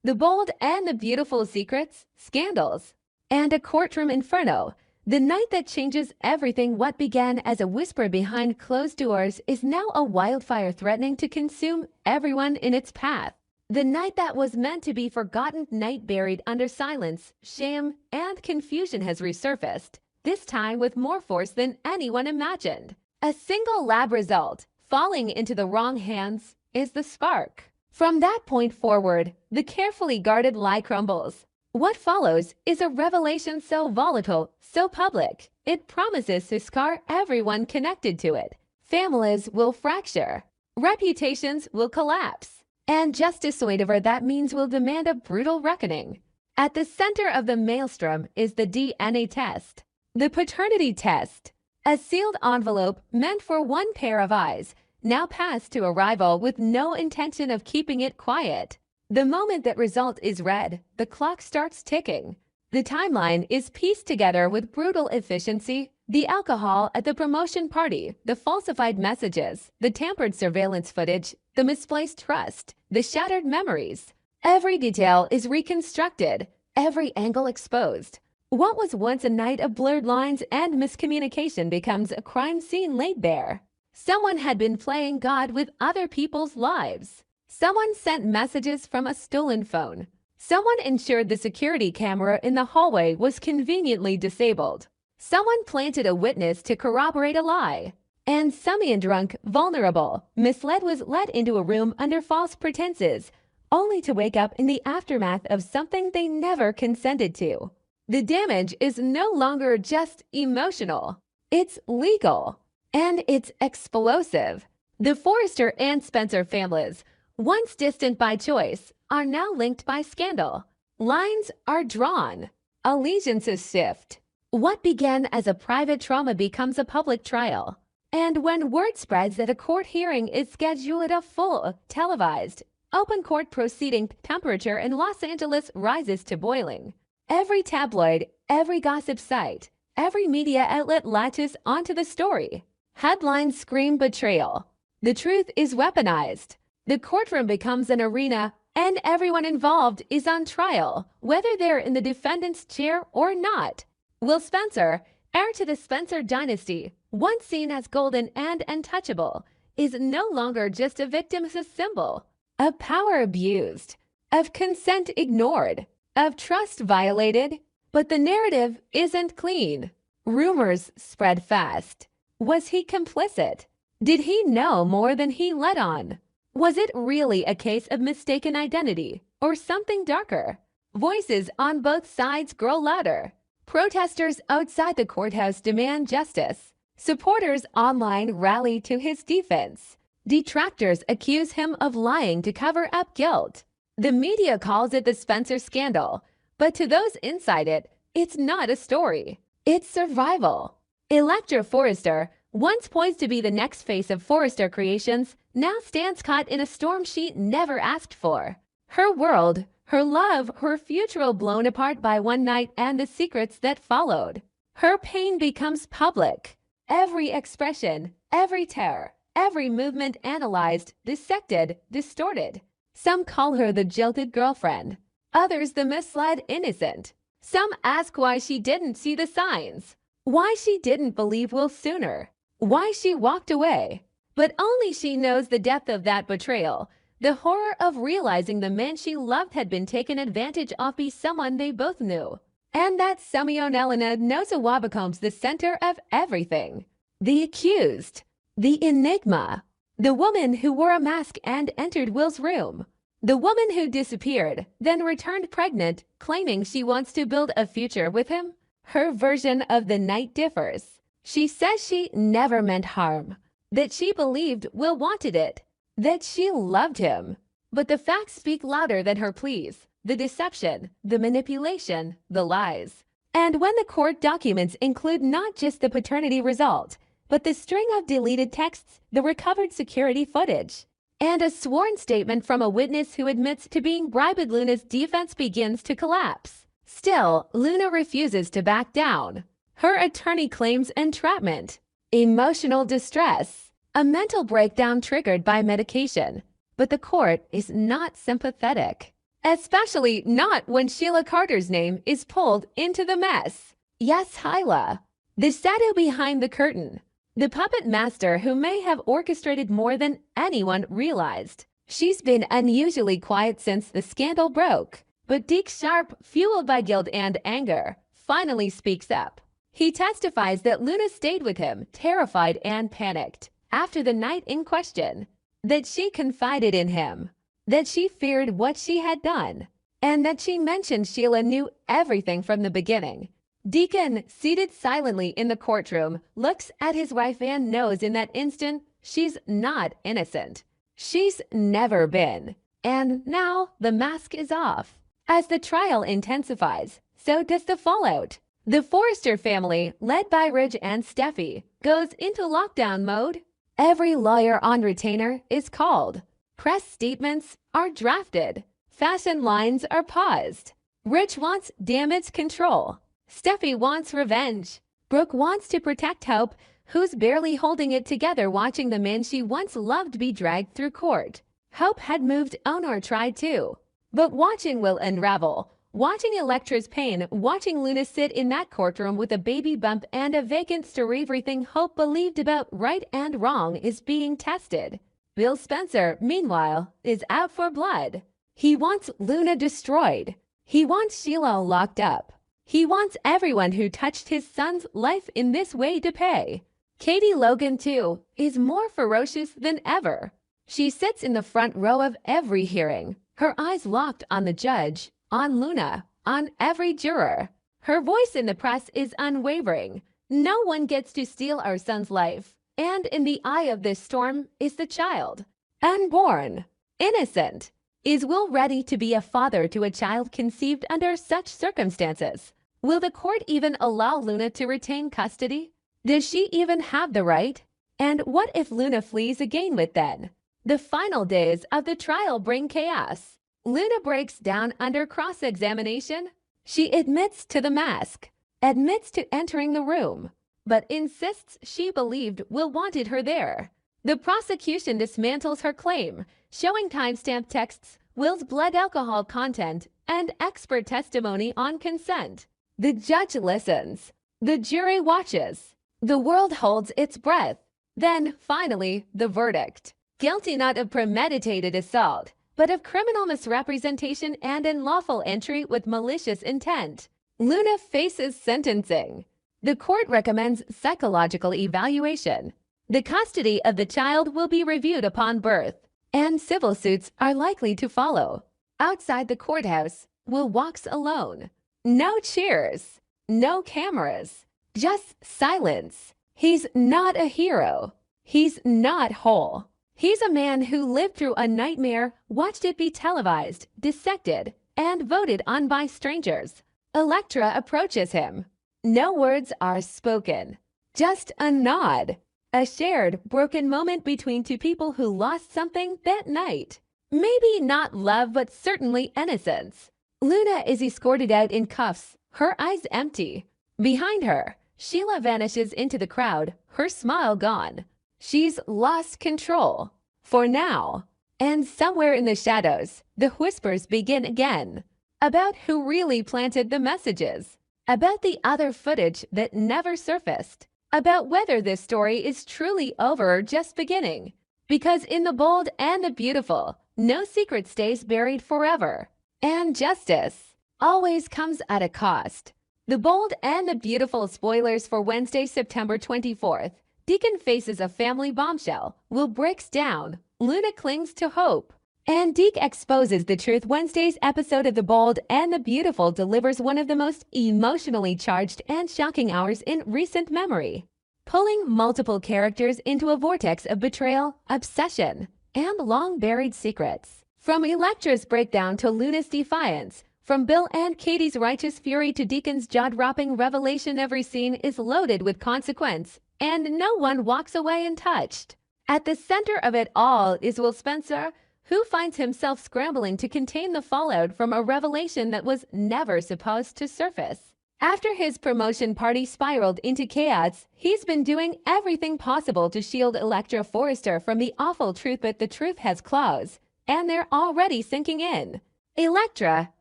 The Bold and the Beautiful Secrets, Scandals, and A Courtroom Inferno. The night that changes everything. What began as a whisper behind closed doors is now a wildfire threatening to consume everyone in its path. The night that was meant to be forgotten, night buried under silence, shame, and confusion has resurfaced, this time with more force than anyone imagined. A single lab result, falling into the wrong hands, is the spark. From that point forward, the carefully guarded lie crumbles. What follows is a revelation so volatile, so public, it promises to scar everyone connected to it. Families will fracture, reputations will collapse, and justice, whatever that means, will demand a brutal reckoning. At the center of the maelstrom is the DNA test, the paternity test, a sealed envelope meant for one pair of eyes, now passed to a rival with no intention of keeping it quiet. The moment that result is read, the clock starts ticking. The timeline is pieced together with brutal efficiency. The alcohol at the promotion party, the falsified messages, the tampered surveillance footage, the misplaced trust, the shattered memories. Every detail is reconstructed, every angle exposed. What was once a night of blurred lines and miscommunication becomes a crime scene laid bare. Someone had been playing God with other people's lives. Someone sent messages from a stolen phone. Someone ensured the security camera in the hallway was conveniently disabled. Someone planted a witness to corroborate a lie. And someone drunk, vulnerable, misled was led into a room under false pretenses, only to wake up in the aftermath of something they never consented to. The damage is no longer just emotional. It's legal. And it's explosive. The Forrester and Spencer families, once distant by choice, are now linked by scandal. Lines are drawn. Allegiances shift. What began as a private trauma becomes a public trial. And when word spreads that a court hearing is scheduled, a full, televised, open court proceeding, temperature in Los Angeles rises to boiling. Every tabloid, every gossip site, every media outlet latches onto the story. Headlines scream betrayal. The truth is weaponized. The courtroom becomes an arena, and everyone involved is on trial, whether they're in the defendant's chair or not. Will Spencer, heir to the Spencer dynasty, once seen as golden and untouchable, is no longer just a victim, a symbol of power abused, of consent ignored, of trust violated. But the narrative isn't clean. Rumors spread fast. Was he complicit? Did he know more than he let on? Was it really a case of mistaken identity or something darker? Voices on both sides grow louder. Protesters outside the courthouse demand justice. Supporters online rally to his defense. Detractors accuse him of lying to cover up guilt. The media calls it the Spencer scandal, but to those inside it, it's not a story. It's survival. Electra Forrester, once poised to be the next face of Forrester Creations, now stands caught in a storm she never asked for. Her world, her love, her future blown apart by one night and the secrets that followed. Her pain becomes public. Every expression, every tear, every movement analyzed, dissected, distorted. Some call her the jilted girlfriend, others the misled innocent. Some ask why she didn't see the signs, why she didn't believe Will sooner, why she walked away. But only she knows the depth of that betrayal, the horror of realizing the man she loved had been taken advantage of by someone they both knew. And that someone Elena Nozawa becomes the center of everything. The accused, the enigma, the woman who wore a mask and entered Will's room. The woman who disappeared, then returned pregnant, claiming she wants to build a future with him. Her version of the night differs. She says she never meant harm, that she believed Will wanted it, that she loved him. But the facts speak louder than her pleas, the deception, the manipulation, the lies. And when the court documents include not just the paternity result, but the string of deleted texts, the recovered security footage, and a sworn statement from a witness who admits to being bribed, Luna's defense begins to collapse. Still, Luna refuses to back down. Her attorney claims entrapment, emotional distress, a mental breakdown triggered by medication. But the court is not sympathetic. Especially not when Sheila Carter's name is pulled into the mess. Yes, Hyla, the shadow behind the curtain, the puppet master who may have orchestrated more than anyone realized. She's been unusually quiet since the scandal broke, but Deke Sharp, fueled by guilt and anger, finally speaks up. He testifies that Luna stayed with him, terrified and panicked, after the night in question, that she confided in him, that she feared what she had done, and that she mentioned Sheila knew everything from the beginning. Deacon, seated silently in the courtroom, looks at his wife and knows in that instant she's not innocent. She's never been. And now the mask is off. As the trial intensifies, so does the fallout. The Forrester family, led by Ridge and Steffi, goes into lockdown mode. Every lawyer on retainer is called. Press statements are drafted. Fashion lines are paused. Ridge wants damage control. Steffi wants revenge. Brooke wants to protect Hope, who's barely holding it together watching the man she once loved be dragged through court. Hope had moved on or tried to. But watching will unravel. Watching Elektra's pain, watching Luna sit in that courtroom with a baby bump and a vacant stare, everything Hope believed about right and wrong is being tested. Bill Spencer, meanwhile, is out for blood. He wants Luna destroyed. He wants Sheila locked up. He wants everyone who touched his son's life in this way to pay. Katie Logan, too, is more ferocious than ever. She sits in the front row of every hearing, her eyes locked on the judge, on Luna, on every juror. Her voice in the press is unwavering. No one gets to steal our son's life. And in the eye of this storm is the child. Unborn. Innocent. Is Will ready to be a father to a child conceived under such circumstances? Will the court even allow Luna to retain custody? Does she even have the right? And what if Luna flees again with then? The final days of the trial bring chaos. Luna breaks down under cross-examination. She admits to the mask, admits to entering the room, but insists she believed Will wanted her there. The prosecution dismantles her claim, showing timestamp texts, Will's blood alcohol content, and expert testimony on consent. The judge listens. The jury watches. The world holds its breath. Then, finally, the verdict. Guilty not of premeditated assault, but of criminal misrepresentation and unlawful entry with malicious intent. Luna faces sentencing. The court recommends psychological evaluation. The custody of the child will be reviewed upon birth, and civil suits are likely to follow. Outside the courthouse, Will walks alone. No cheers, no cameras, just silence. He's not a hero. He's not whole. He's a man who lived through a nightmare, watched it be televised, dissected, and voted on by strangers. Elektra approaches him. No words are spoken, just a nod. A shared, broken moment between two people who lost something that night. Maybe not love, but certainly innocence. Luna is escorted out in cuffs, her eyes empty. Behind her, Sheila vanishes into the crowd, her smile gone. She's lost control. For now. And somewhere in the shadows, the whispers begin again. About who really planted the messages. About the other footage that never surfaced. About whether this story is truly over or just beginning. Because in The Bold and the Beautiful, no secret stays buried forever. And justice always comes at a cost. The Bold and the Beautiful spoilers for Wednesday, September 24th. Deacon faces a family bombshell. Will breaks down. Luna clings to hope. And Deke exposes the truth. Wednesday's episode of The Bold and the Beautiful delivers one of the most emotionally charged and shocking hours in recent memory, pulling multiple characters into a vortex of betrayal, obsession, and long-buried secrets. From Elektra's breakdown to Luna's defiance, from Bill and Katie's righteous fury to Deacon's jaw-dropping revelation, every scene is loaded with consequence, and no one walks away untouched. At the center of it all is Will Spencer, who finds himself scrambling to contain the fallout from a revelation that was never supposed to surface. After his promotion party spiraled into chaos, he's been doing everything possible to shield Elektra Forrester from the awful truth, but the truth has claws, and they're already sinking in. Electra,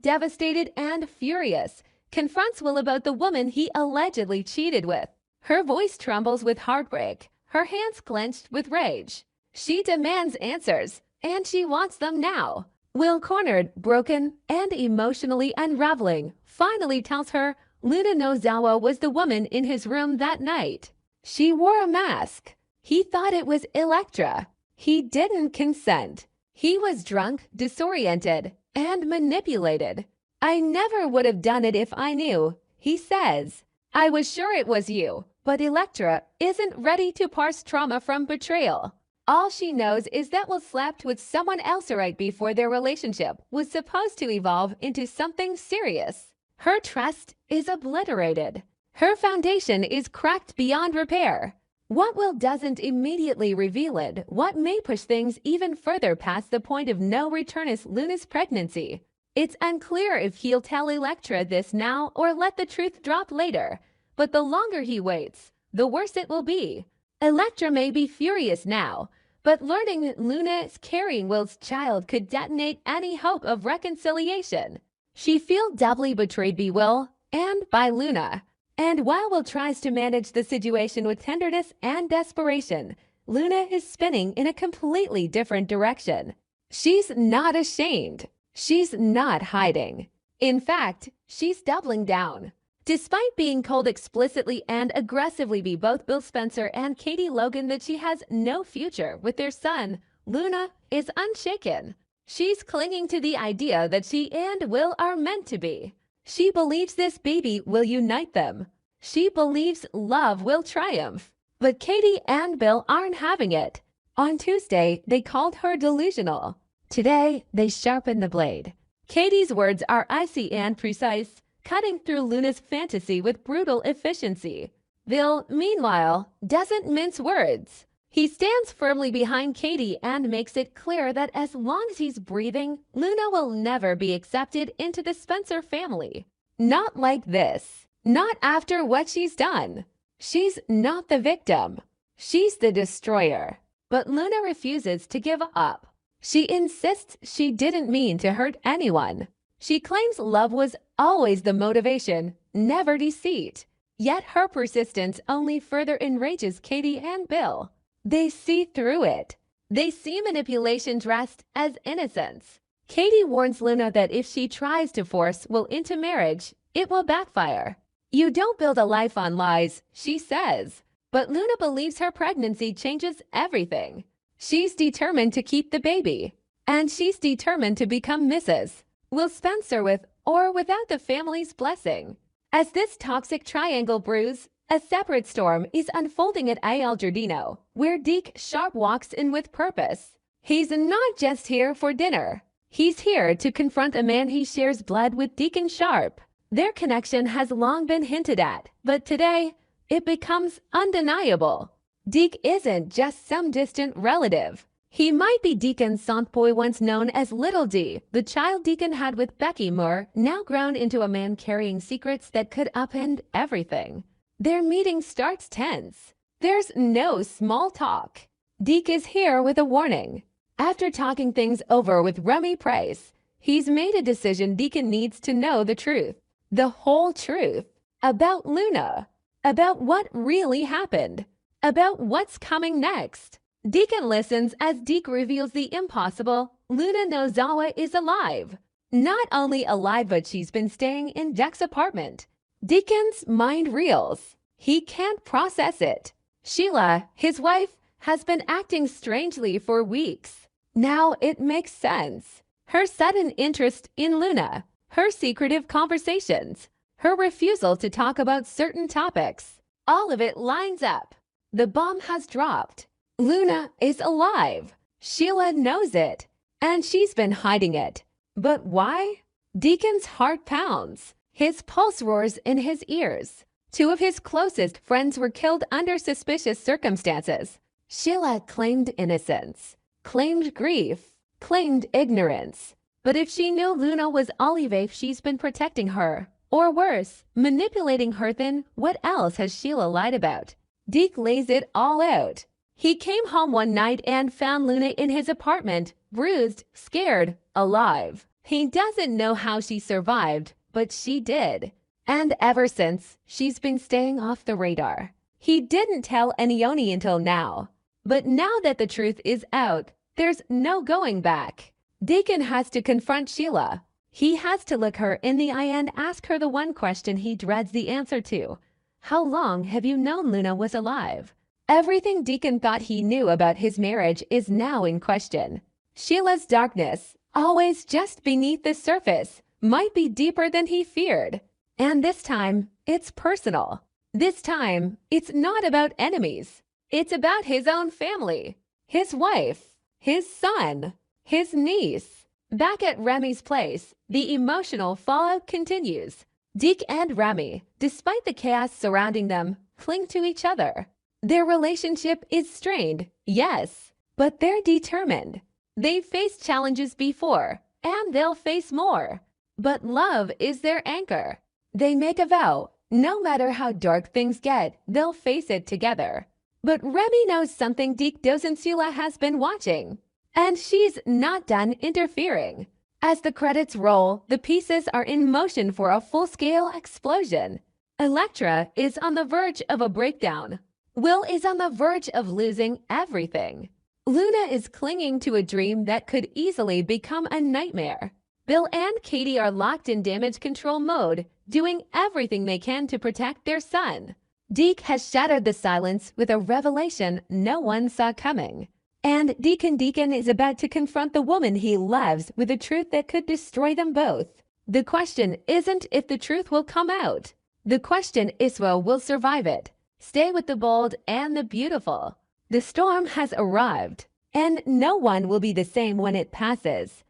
devastated and furious, confronts Will about the woman he allegedly cheated with. Her voice trembles with heartbreak, her hands clenched with rage. She demands answers, and she wants them now. Will, cornered, broken, and emotionally unraveling, finally tells her Luna Nozawa was the woman in his room that night. She wore a mask. He thought it was Electra. He didn't consent. He was drunk, disoriented, and manipulated. I never would have done it if I knew, he says. I was sure it was you, but Electra isn't ready to parse trauma from betrayal. All she knows is that Will slept with someone else right before their relationship was supposed to evolve into something serious. Her trust is obliterated. Her foundation is cracked beyond repair. What Will doesn't immediately reveal it, what may push things even further past the point of no return is Luna's pregnancy. It's unclear if he'll tell Electra this now or let the truth drop later, but the longer he waits, the worse it will be. Electra may be furious now, but learning that Luna is carrying Will's child could detonate any hope of reconciliation. She feels doubly betrayed by Will and by Luna. And while Will tries to manage the situation with tenderness and desperation, Luna is spinning in a completely different direction. She's not ashamed. She's not hiding. In fact, she's doubling down. Despite being told explicitly and aggressively by both Bill Spencer and Katie Logan that she has no future with their son, Luna is unshaken. She's clinging to the idea that she and Will are meant to be. She believes this baby will unite them. She believes love will triumph. But Katie and Bill aren't having it. On Tuesday, they called her delusional. Today, they sharpen the blade. Katie's words are icy and precise, cutting through Luna's fantasy with brutal efficiency. Bill, meanwhile, doesn't mince words. He stands firmly behind Katie and makes it clear that as long as he's breathing, Luna will never be accepted into the Spencer family. Not like this. Not after what she's done. She's not the victim. She's the destroyer. But Luna refuses to give up. She insists she didn't mean to hurt anyone. She claims love was always the motivation, never deceit. Yet her persistence only further enrages Katie and Bill. They see through it. They see manipulation dressed as innocence. Katie warns Luna that if she tries to force Will into marriage, it will backfire. You don't build a life on lies, she says. But Luna believes her pregnancy changes everything. She's determined to keep the baby. And she's determined to become Mrs. Will Spencer with or without the family's blessing. As this toxic triangle brews, a separate storm is unfolding at El Giardino, where Deke Sharp walks in with purpose. He's not just here for dinner. He's here to confront a man he shares blood with, Deacon Sharp. Their connection has long been hinted at, but today, it becomes undeniable. Deke isn't just some distant relative. He might be Deacon's son boy, once known as Little D, the child Deacon had with Becky Moore, now grown into a man carrying secrets that could upend everything. Their meeting starts tense. There's no small talk. Deke is here with a warning. After talking things over with Remy Price, he's made a decision. Deacon needs to know the truth. The whole truth. About Luna. About what really happened. About what's coming next. Deacon listens as Deke reveals the impossible. Luna Nozawa is alive. Not only alive, but she's been staying in Deke's apartment. Deacon's mind reels. He can't process it. Sheila, his wife, has been acting strangely for weeks. Now it makes sense. Her sudden interest in Luna, her secretive conversations, her refusal to talk about certain topics. All of it lines up. The bomb has dropped. Luna is alive. Sheila knows it, and she's been hiding it. But why? Deacon's heart pounds. His pulse roars in his ears. Two of his closest friends were killed under suspicious circumstances. Sheila claimed innocence, claimed grief, claimed ignorance. But if she knew Luna was alive, she's been protecting her. Or worse, manipulating her, then what else has Sheila lied about? Deke lays it all out. He came home one night and found Luna in his apartment, bruised, scared, alive. He doesn't know how she survived, but she did. And ever since, she's been staying off the radar. He didn't tell Anione until now. But now that the truth is out, there's no going back. Deacon has to confront Sheila. He has to look her in the eye and ask her the one question he dreads the answer to. How long have you known Luna was alive? Everything Deacon thought he knew about his marriage is now in question. Sheila's darkness, always just beneath the surface, might be deeper than he feared. And this time, it's personal. This time, it's not about enemies. It's about his own family. His wife, his son, his niece. Back at Remy's place, the emotional fallout continues. Deke and Remy, despite the chaos surrounding them, cling to each other. Their relationship is strained, yes, but they're determined. They've faced challenges before, and they'll face more. But love is their anchor. They make a vow, no matter how dark things get, they'll face it together. But Remy knows something Deke doesn't. Sheila has been watching. And she's not done interfering. As the credits roll, the pieces are in motion for a full-scale explosion. Elektra is on the verge of a breakdown. Will is on the verge of losing everything. Luna is clinging to a dream that could easily become a nightmare. Bill and Katie are locked in damage control mode, doing everything they can to protect their son. Deke has shattered the silence with a revelation no one saw coming. And Deacon is about to confront the woman he loves with a truth that could destroy them both. The question isn't if the truth will come out. The question is who will survive it. Stay with the bold and the beautiful. The storm has arrived, and no one will be the same when it passes.